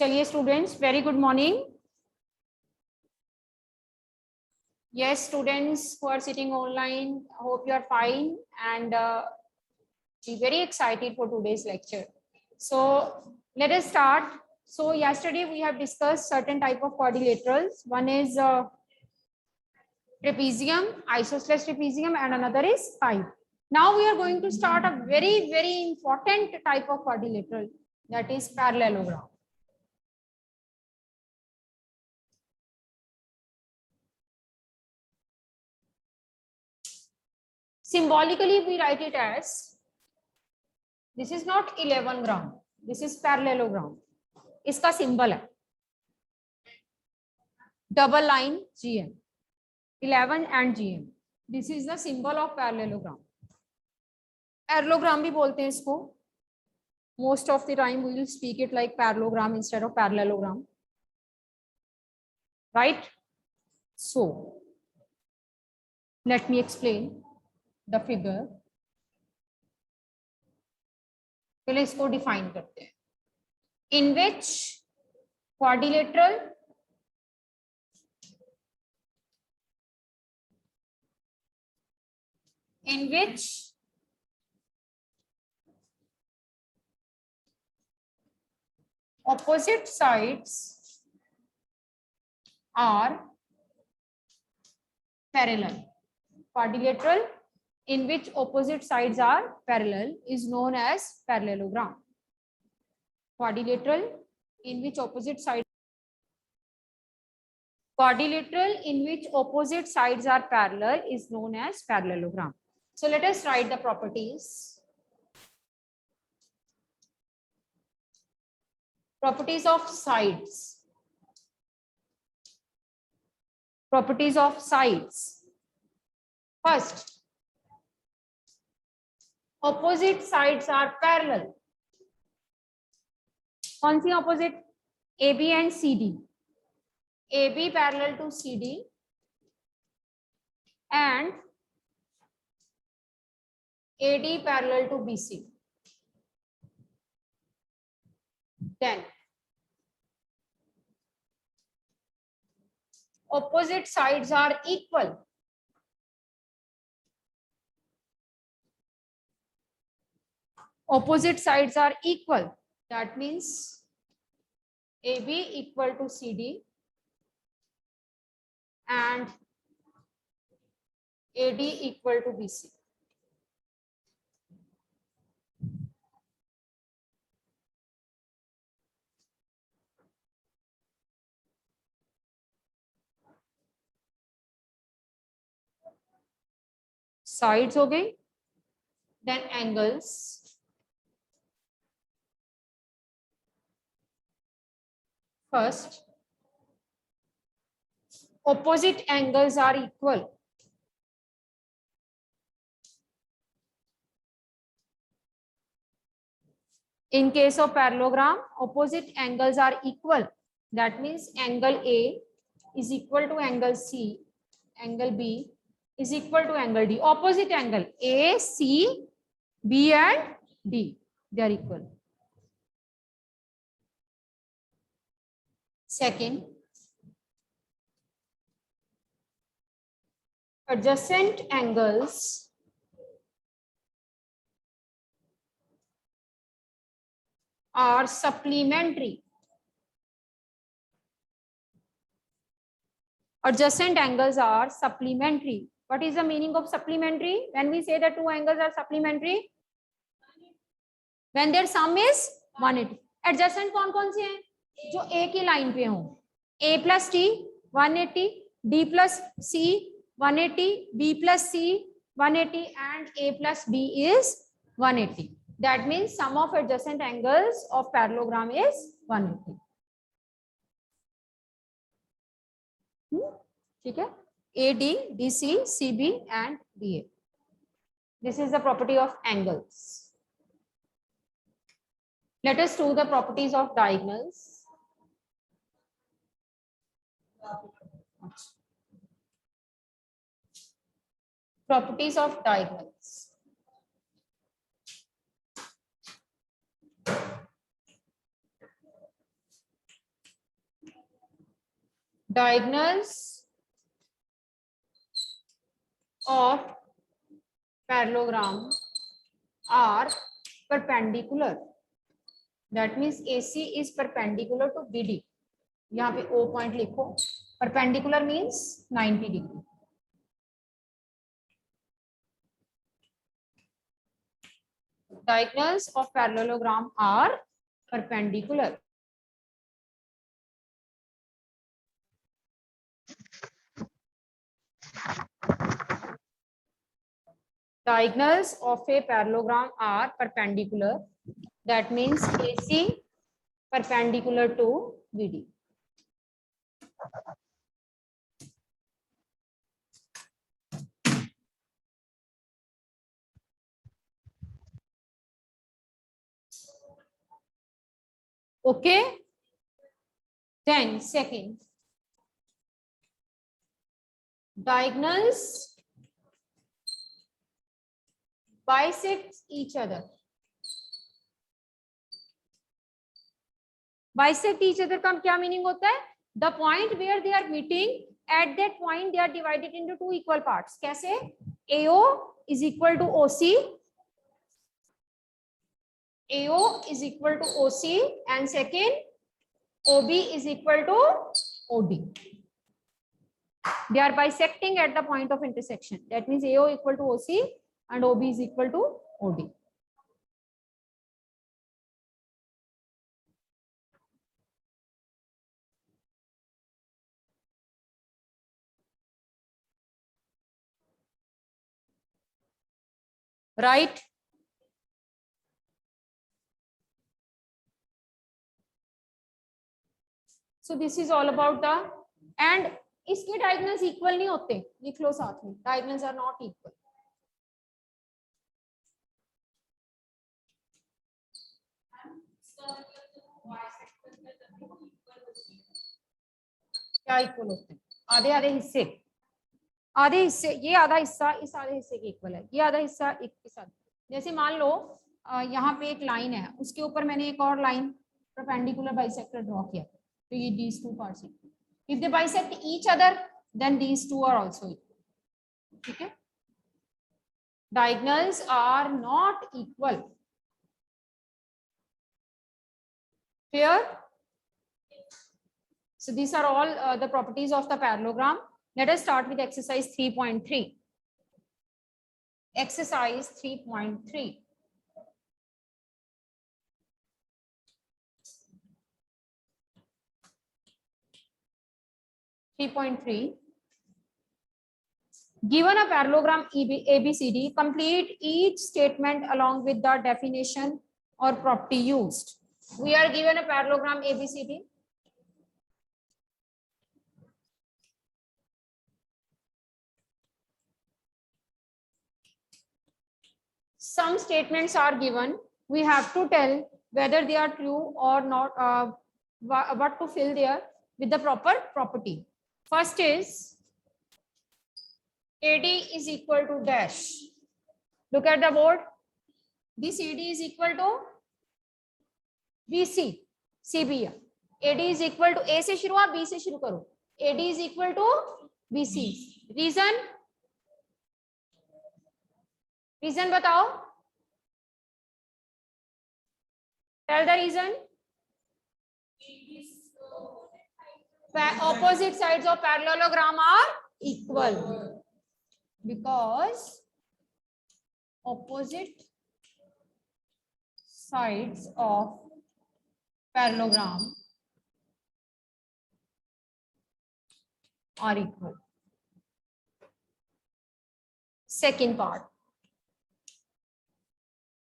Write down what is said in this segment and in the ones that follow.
चलिए students, very good morning. Yes, students who are sitting online, hope you are fine and be very excited for today's lecture. So let us start. So yesterday we have discussed certain type of quadrilaterals. One is trapezium, isosceles trapezium, and another is pipe. Now we are going to start a very important type of quadrilateral, that is parallelogram. Symbolically we write it as, this is not 11 gram, this is parallelogram. इसका symbol है double line GM, 11 and GM. This is the symbol of parallelogram. Parallelogram भी बोलते हैं इसको. Most of the time we will speak it like parallelogram instead of parallelogram, right? So let me explain the figure. पहले इसको define करते हैं. In which quadrilateral in which opposite sides are parallel. Quadrilateral in which opposite sides are parallel is known as parallelogram. Quadrilateral in which opposite sides are parallel is known as parallelogram. So let us write the properties. Properties of sides. Properties of sides. First, opposite sides are parallel. कौन सी opposite? AB and CD. AB parallel to CD and AD parallel to BC. Then opposite sides are equal. Opposite sides are equal. That means AB equal to CD and AD equal to BC. Sides हो गई. Then angles. First, opposite angles are equal. In case of parallelogram, opposite angles are equal. That means angle A is equal to angle C, angle B is equal to angle D. Opposite angle A, C, B and D, they are equal. Second, adjacent angles are supplementary. Adjacent angles are supplementary. What is the meaning of supplementary? When we say that two angles are supplementary, when their sum is 180. Adjacent कौन कौन से हैं? जो A की line पे हो. A plus T 180, D plus C 180, B plus C 180 and A plus B is 180. That means sum of adjacent angles of parallelogram is 180. ठीक है? AD, DC, CB and DA. This is the property of angles. Let us do the properties of diagonals. Properties of diagonals. diagonals of parallelogram are perpendicular. That means AC is perpendicular to BD. यहाँ पे O point लिखो. Perpendicular means 90 degree. Diagonals of parallelogram are perpendicular. Diagonals of a parallelogram are perpendicular. That means AC perpendicular to BD. Okay. Then second, diagonals bisect each other. Bisect each other का क्या meaning होता है? The point where they are meeting, at that point they are divided into two equal parts. कैसे? AO is equal to OC. AO is equal to OC and second OB is equal to OD. They are bisecting at the point of intersection. That means AO equal to OC and OB is equal to OD. Right? So this is all about the, and इसके diagonals equal नहीं होते, लिख लो साथ में, diagonals are not equal. क्या equal होते हैं? आधे आधे हिस्से, आधे हिस्से, ये आधा हिस्सा इस आधे हिस्से के इक्वल है, ये आधा हिस्सा एक के साथ. जैसे मान लो यहाँ पे एक लाइन है, उसके ऊपर मैंने एक और लाइन परपेंडिकुलर बाइसेक्टर ड्रॉ किया, तो ये these two parts equal. If they bisect each other, then these two are also equal. ठीक है? Diagonals are not equal. Clear? So these are all the properties of the parallelogram. Let us start with exercise 3.3. Exercise 3.3. Given a parallelogram ABCD, complete each statement along with the definition or property used. We are given a parallelogram ABCD. Some statements are given. We have to tell whether they are true or not, what to fill there with the proper property. First is AD is equal to dash. Look at the board. This AD is equal to BC. CB. AD is equal to A से शुरू हुआ, B से शुरू करो. AD is equal to BC. Reason? Reason बताओ. Tell the reason. Opposite sides of parallelogram are equal. Because opposite sides of parallelogram are equal. Second part.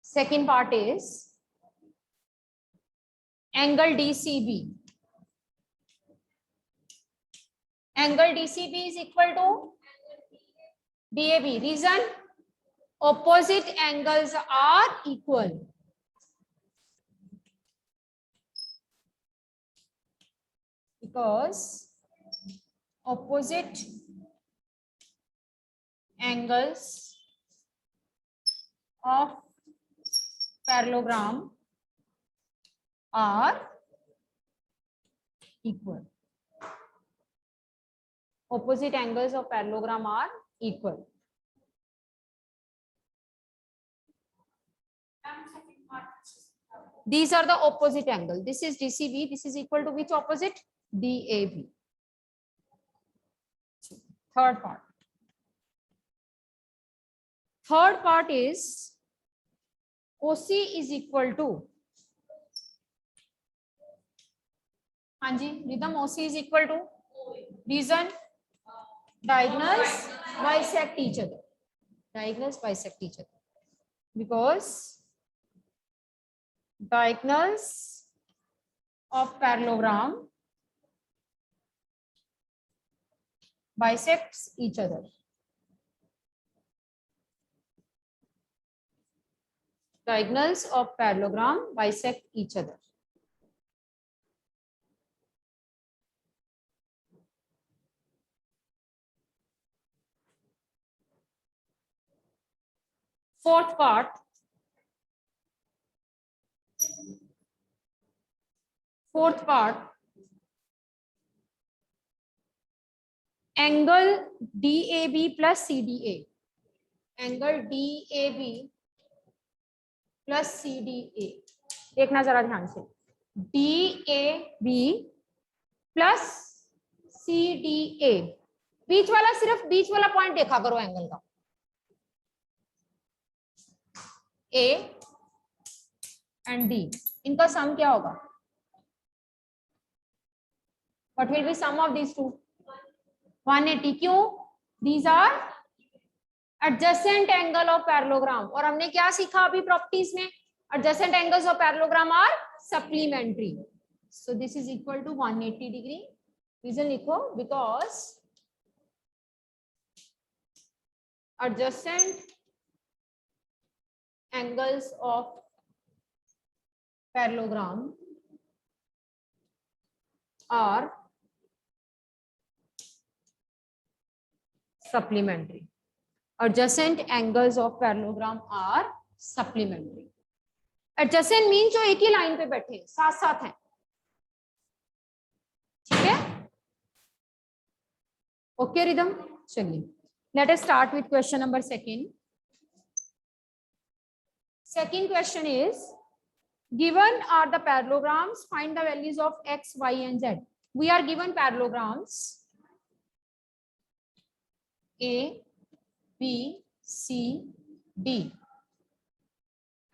Second part is angle DCB. Angle DCB is equal to DAB. Reason? Opposite angles are equal. Because opposite angles of parallelogram are equal. opposite angles of parallelogram are equal. These are the opposite angle. This is DCB. This is equal to which opposite? DAB. Third part. Third part is OC is equal to, हाँ जी rhythm, OC is equal to, reason, diagonals bisect each other. Diagonals bisect each other because diagonals of parallelogram bisects each other. Diagonals of parallelogram bisect each other. Fourth part. Fourth part. Angle DAB plus CDA. Angle DAB plus CDA. देखना जरा ध्यान से. DAB plus CDA. बीच वाला, सिर्फ बीच वाला point देखा करो angle का. A and D. इनका सम क्या होगा? What will be sum of these two? 180. क्यों? These are adjacent angle of parallelogram. और हमने क्या सीखा अभी प्रॉपर्टीज में? Adjacent angles of parallelogram are supplementary. So this is equal to 180 degree. Reason लिखो, because adjacent angles of parallelogram are supplementary. Adjacent angles of parallelogram are supplementary. Adjacent means जो एक ही line पे बैठे हैं, साथ साथ हैं. ठीक है? ओके रिदम, चलिए. Let us start with question number 2. Second question is, given are the parallelograms, find the values of x, y and z. We are given parallelograms A, B, C, D,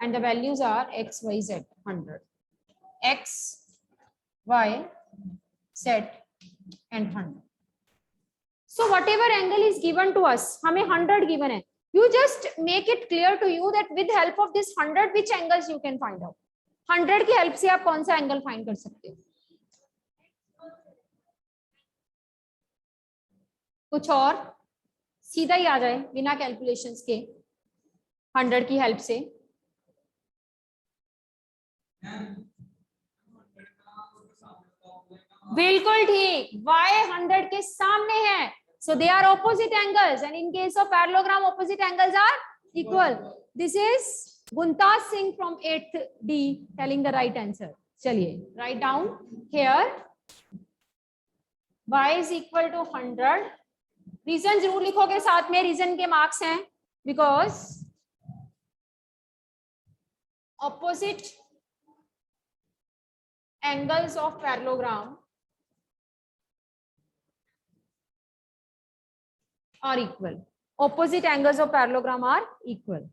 and the values are x, y, z. 100. X, y, z and 100. So whatever angle is given to us, हमें 100 given है. You just make it clear to you that with help of this 100, which angles you can find out. 100 की help से आप कौन सा angle find कर सकते हो? कुछ और सीधा ही आ जाए बिना कैलकुलेशंस के 100 की हेल्प से. बिल्कुल ठीक, y 100 के सामने है. So they are opposite angles, and in case of parallelogram, opposite angles are equal. This is Gunta Singh from 8th D telling the right answer. चलिए, write down here. Y is equal to 100. Reason जरूर लिखोगे साथ में, reason के marks हैं. Because opposite angles of parallelogram are equal. Opposite angles of parallelogram are equal.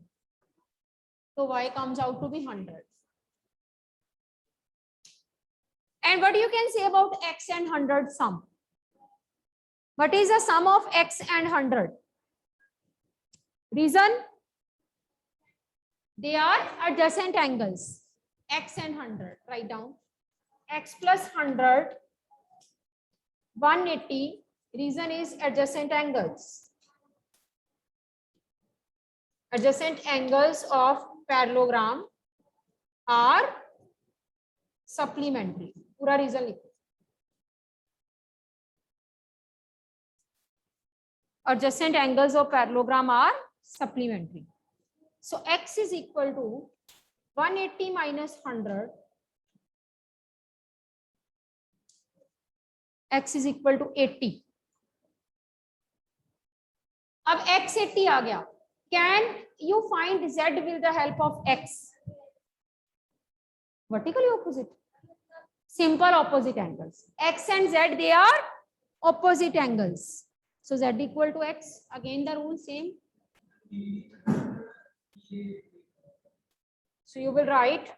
So y comes out to be 100. And what you can say about x and 100 sum? What is the sum of x and 100? Reason? They are adjacent angles. X and 100. Write down. X plus 100, 180. Reason is adjacent angles. Adjacent angles of parallelogram are supplementary. पूरा reason लिखो. Adjacent angles of parallelogram are supplementary. So x is equal to 180 minus 100. X is equal to 80. अब x 80 आ गया. Can you find z with the help of x? Vertically opposite. Simple opposite angles. X and z, they are opposite angles. So z equal to x. Again the rule same. So you will write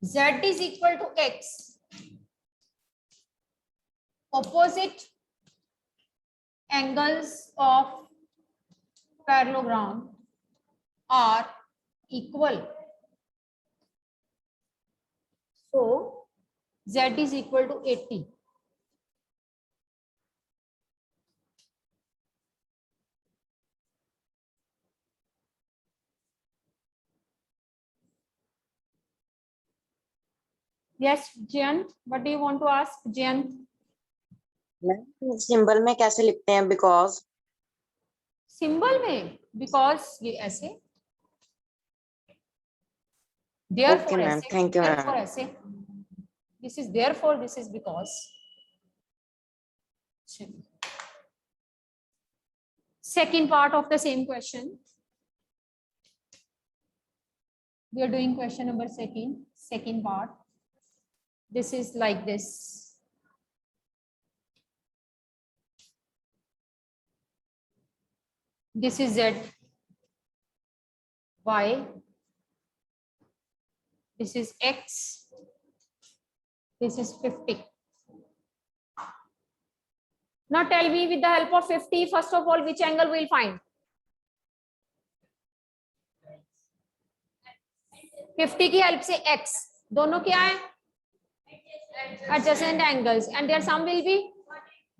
z is equal to x. Opposite angles of parallelogram are equal. So z is equal to 80. Yes, Jayant, what do you want to ask, Jayant? Symbol में कैसे लिखते हैं? Because symbol में because ये ऐसे, therefore ma'am, ऐसे, thank you therefore ma'am. ऐसे, this is therefore, this is because. Second part of the same question, we are doing question number second part. This is like this. This is z, y, this is x, this is 50. Now tell me with the help of 50, first of all, which angle we will find? 50 की help से x, दोनों क्या है? Adjacent angles, and their sum will be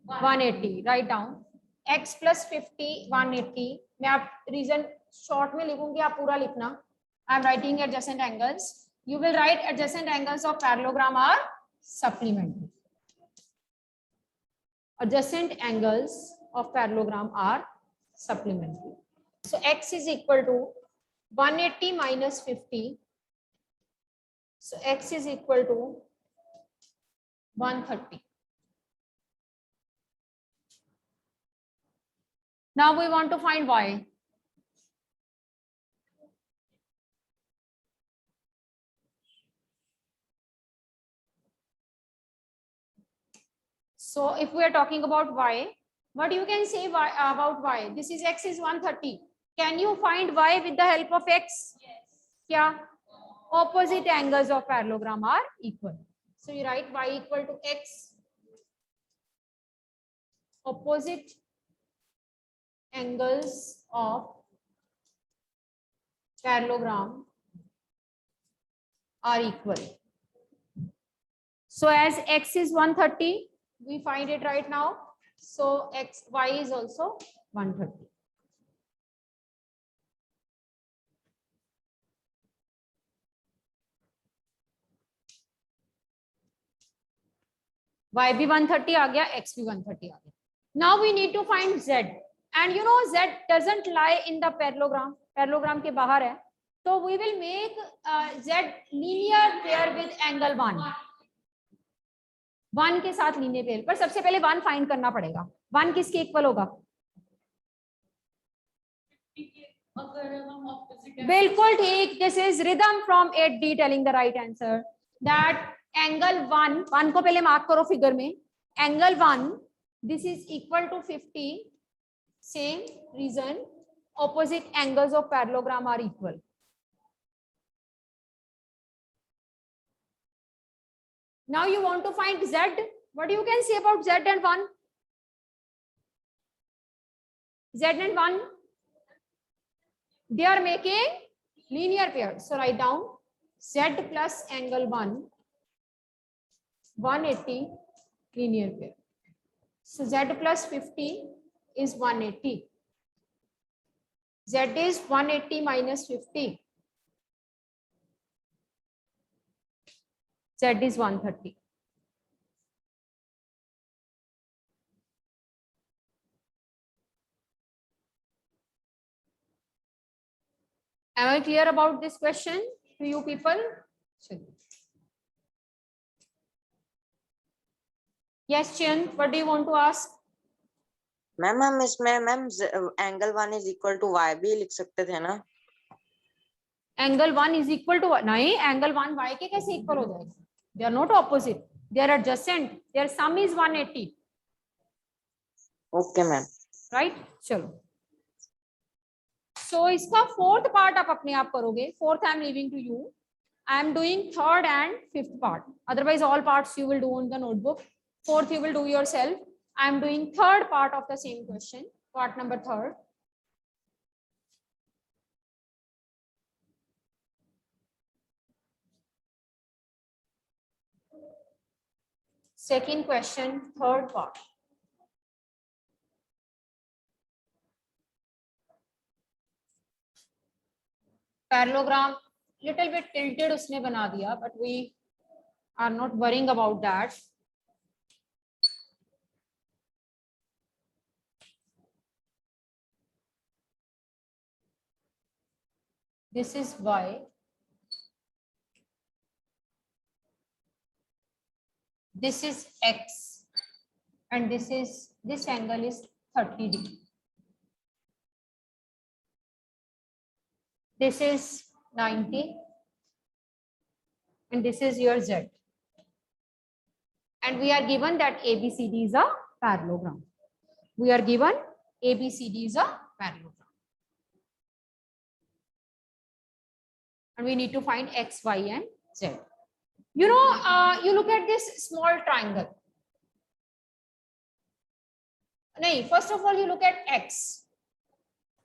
180. Write down x plus 50 180. मैं आप reason short में लिखूंगी, आप पूरा लिखना. I am writing adjacent angles. You will write adjacent angles of parallelogram are supplementary. Adjacent angles of parallelogram are supplementary. So x is equal to 180 minus 50. So x is equal to 130. Now we want to find y. So if we are talking about y, what you can say about y? This is x is 130. Can you find y with the help of x? Yes. Yeah. Opposite angles of parallelogram are equal. So you write y equal to x. Opposite angles of parallelogram are equal. So as x is 130, we find it right now. So y is also 130. Y भी 130 आ गया, x भी 130 आ गया. Now we need to find z, and you know z doesn't lie in the parallelogram. Parallelogram के बाहर है, so we will make z linear pair with angle 1. 1 के साथ linear pair, पर सबसे पहले 1 find करना पड़ेगा. 1 किसके इक्वल होगा? बिल्कुल ठीक. This is rhythm from 8D telling the right answer. That angle 1 को पहले मार्क करो फिगर में. Angle 1, this is equal to 50. Same reason, opposite angles of parallelogram are equal. Now you want to find z. What you can say about z and 1? Z and 1, they are making linear pair. So write down z plus angle 1, 180 linear pair. So z plus 50 is 180. Z is 180 minus 50. Z is 130. Am I clear about this question to you people? Yes, Chin, what do you want to ask? Ma'am हम इसमें ma'am angle 1 is equal to y भी लिख सकते थे ना? Angle 1 is equal to, नहीं, angle 1 y के कैसे इक्वल हो जाएगा? They are not opposite, they are adjacent, their sum is 180. Okay ma'am. Right, चलो. सो इसका फोर्थ पार्ट आप अपने आप करोगे. Fourth I am leaving to you. I am doing third and fifth part. Otherwise, all parts you will do on the notebook. Fourth, you will do yourself. I am doing third part of the same question. Part number third. Second question, third part. Parallelogram, little bit tilted उसने बना दिया, but we are not worrying about that. This is y. This is x, and this angle is 30 degree. This is 90, and this is your z. And we are given that ABCD is a parallelogram. We are given ABCD is a parallelogram. And we need to find X, Y, and Z. You know, you look at this small triangle. No, first of all, you look at X.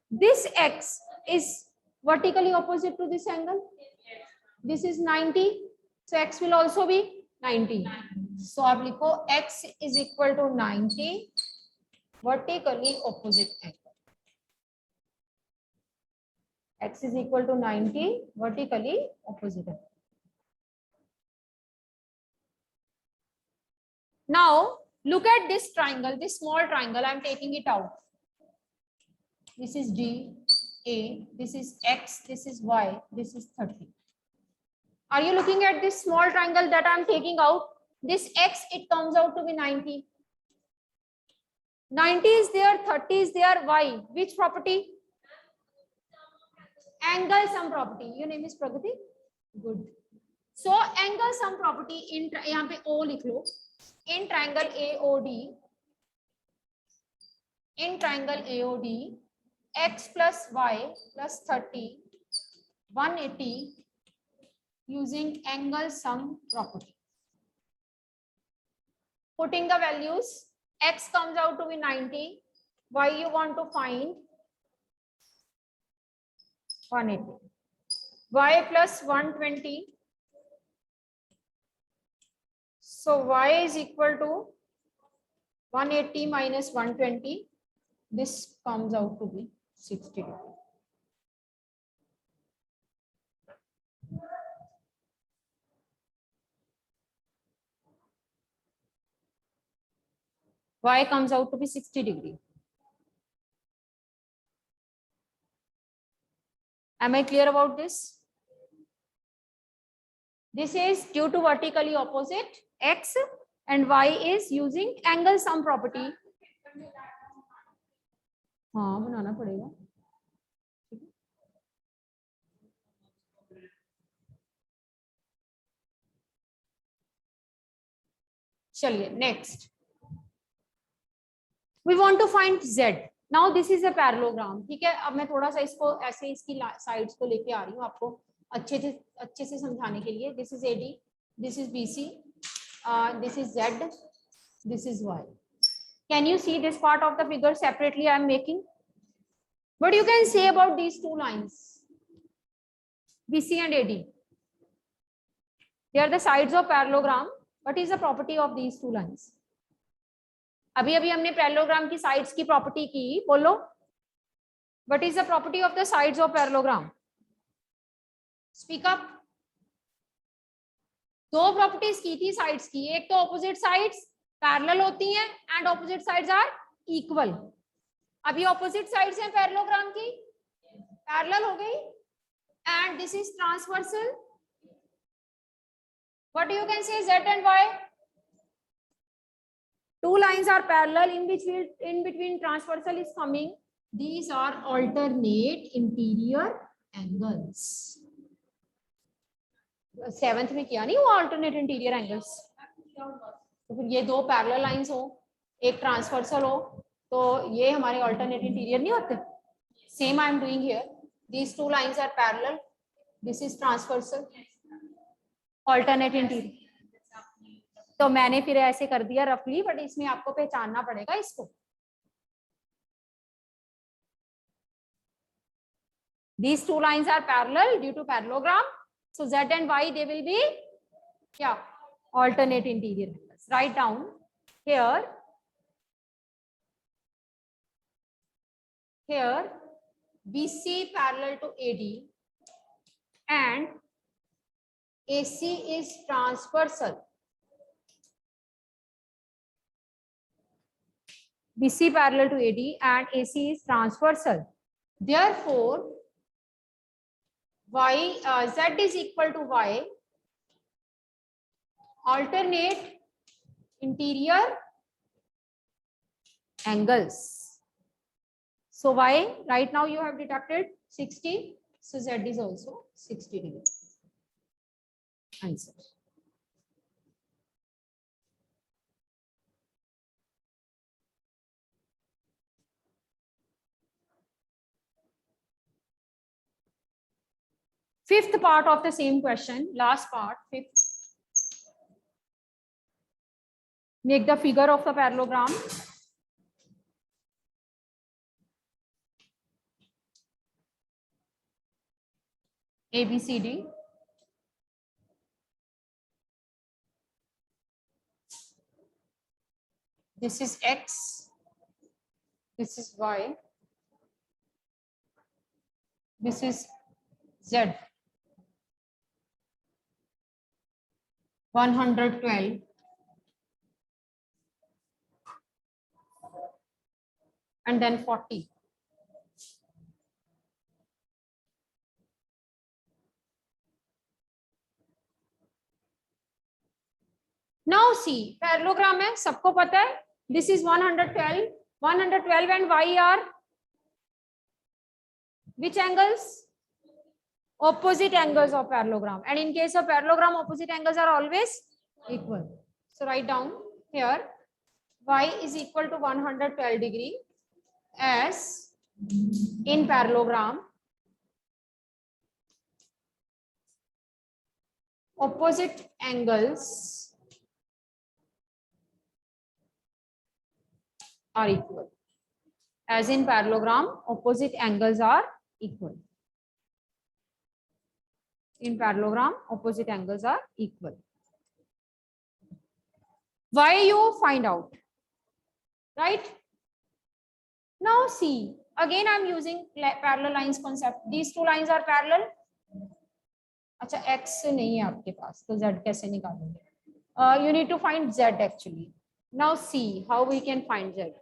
This X is vertically opposite to this angle. This is 90. So X will also be 90. So आप लिखो X is equal to 90 vertically opposite angle. X is equal to 90 vertically opposite angle. Now look at this triangle, this small triangle. I am taking it out. This is D, A, this is X, this is Y, this is 30. Are you looking at this small triangle that I am taking out? This X, it comes out to be 90. 90 is there, 30 is there, Y. Which property? Angle sum property. Your name is Pragati? Good. So angle sum property in यहाँ पे O लिख लो. In triangle AOD, X plus Y plus 30, 180 using angle sum property. Putting the values, X comes out to be 90, Y you want to find 180, Y plus 120. So Y is equal to 180 minus 120. This comes out to be 60 degrees. Y comes out to be 60 degree. Am I clear about this? This is due to vertically opposite X, and Y is using angle sum property. हाँ बनाना पड़ेगा. चलिए next. We want to find Z. Now this is a parallelogram. ठीक है, अब मैं थोड़ा सा इसको ऐसे इसकी साइड्स को लेके आ रही हूँ आपको अच्छे से समझाने के लिए. This is AD, this is BC, this is Z, this is Y. Can you see this part of the figure separately I am making? What you can say about these two lines, BC and AD? They are the sides of parallelogram. What is the property of these two lines? अभी अभी हमने parallelogram की sides की property की, बोलो. What is the property of the sides of parallelogram? Speak up. दो properties की थी साइड्स की. एक तो ऑपोजिट साइड्स पैरेलल होती हैं and opposite sides are equal. अभी ऑपोजिट साइड्स हैं पैरेललोग्राम की, पैरेलल हो गई, and this is transversal. What you can say Z and Y? two lines are parallel, in between transversal is coming. These are alternate interior angles. 7th में किया नहीं वो alternate interior angles. तो फिर ये दो parallel lines हो, एक transversal हो, तो ये हमारे alternate interior नहीं होते. Same I am doing here. These two lines are parallel. This is transversal. Alternate interior. तो मैंने फिर ऐसे कर दिया रफली, बट इसमें आपको पहचानना पड़ेगा इसको. These two lines are parallel due to parallelogram. So Z and Y, they will be yeah, alternate interior angles. Write down here. Here BC parallel to AD and AC is transversal. BC parallel to AD and AC is transversal. Therefore, Z is equal to Y, alternate interior angles. So Y, right now you have deducted 60, so Z is also 60 degrees. Answer. Fifth part of the same question, last part, fifth. Make the figure of the parallelogram. ABCD. This is X. This is Y. This is Z. 112. And then 40. Now see, parallelogram है, सबको पता है. This is 112. 112 and Y are which angles? Opposite angles of parallelogram. And in case of parallelogram, opposite angles are always equal. So write down here, Y is equal to 112 degree as in parallelogram opposite angles are equal. As in parallelogram, opposite angles are equal. In parallelogram, opposite angles are equal. Why you find out, right? Now see, again I am using parallel lines concept. These two lines are parallel. अच्छा X नहीं है आपके पास, तो Z कैसे निकालोगे? You need to find Z actually. Now see how we can find Z.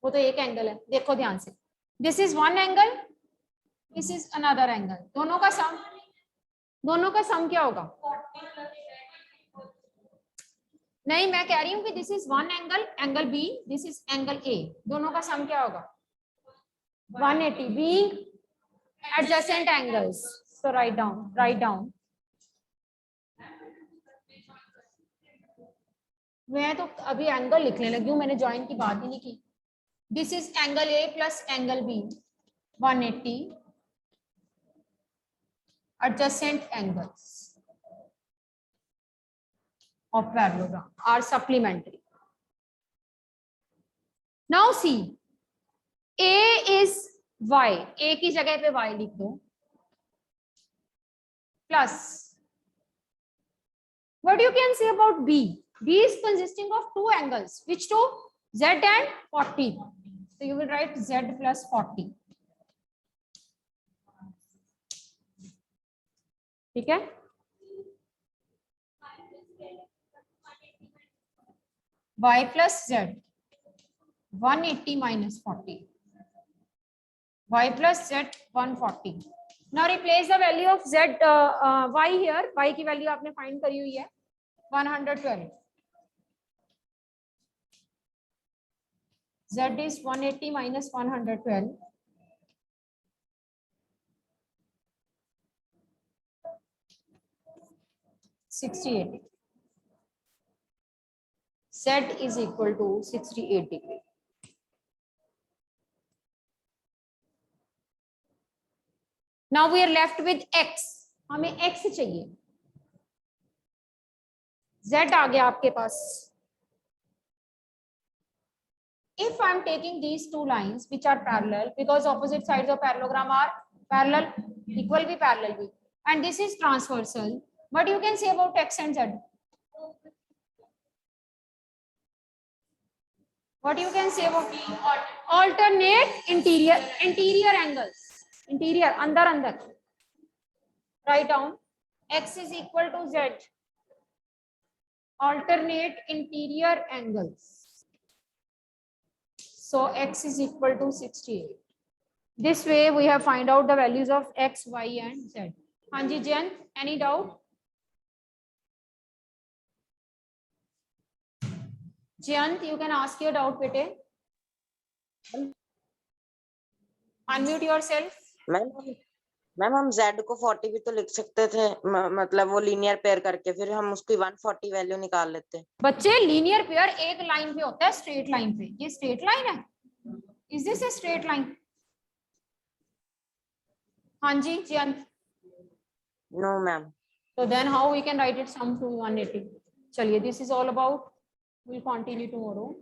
वो तो एक एंगल है, देखो ध्यान से. This is one angle, this is another angle. दोनों का सम क्या होगा? नहीं, मैं कह रही हूँ कि this is one angle, angle B, this is angle A. दोनों का सम क्या होगा? 180, being adjacent angles. So write down. मैं तो अभी एंगल लिखने लगी हूँ, मैंने जॉइन की बात ही नहीं की. This is angle A plus angle B, 180 adjacent angles of parallelogram are supplementary. Now see, A is Y, A की जगह पे Y लिख दो, plus what you can say about B? B is consisting of two angles, which two? Z and 40. So you will write Z plus 40. ठीक है? Y plus Z, 180 minus 40. Y plus Z, 140. Now replace the value of z y here. Y की value आपने find करी हुई है 112. Z is 180 minus 112. 68. Z is equal to 68 degree. Now we are left with x. हमें x चाहिए. Z आ गया आपके पास. If I am taking these two lines which are parallel, because opposite sides of parallelogram are parallel, equal भी parallel भी, and this is transversal. What you can say about x and z? What you can say about alternate interior angles? Interior अंदर अंदर. Write down x is equal to z. Alternate interior angles. So x is equal to 68. This way we have find out the values of x, y and z. Hanji Jen, any doubt? Jayant, you can ask your doubt, bete. Unmute yourself. Ma'am हम z को 40 भी तो लिख सकते थे, मतलब वो linear pair करके फिर हम उसकी 140 वैल्यू निकाल लेते. बच्चे लीनियर पेयर एक लाइन पे होता है, स्ट्रेट लाइन पे. ये स्ट्रेट लाइन है. Is this a straight line? हाँ जी Jayant. No ma'am. So then how we can write it sum to 180? चलिए, this is all about. We'll continue tomorrow.